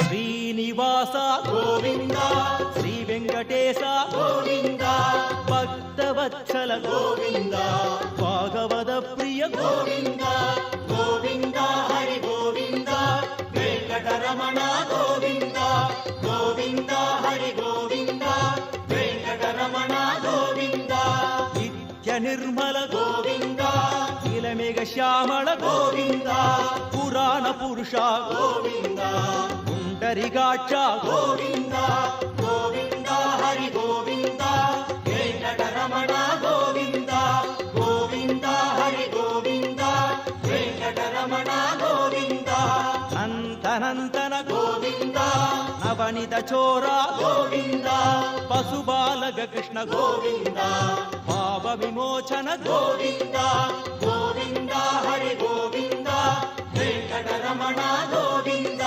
శ్రీనివాస గోవింద శ్రీ వెంకటేశ గోవింద భక్తవత్సల గోవింద భాగవత ప్రియ గోవింద గోవింద హరి గోవింద వెంకటరమణ గోవింద గోవింద హరి గోవింద వెంకటరమణ గోవింద నిత్య నిర్మల గోవింద నీలమేఘ శ్యామళ గోవింద పురాణ పురుష గోవింద పుండరికాక్ష గోవింద గోవింద హరి గోవింద వెంకటరమణ గోవింద గోవింద హరి గోవింద వెంకటరమణ గోవింద నంతనంతన గోవింద నవనిత చోర గోవింద పశుబాలక కృష్ణ గోవింద పాప విమోచన గోవింద గోవింద హరి గోవింద వెంకటరమణ గోవింద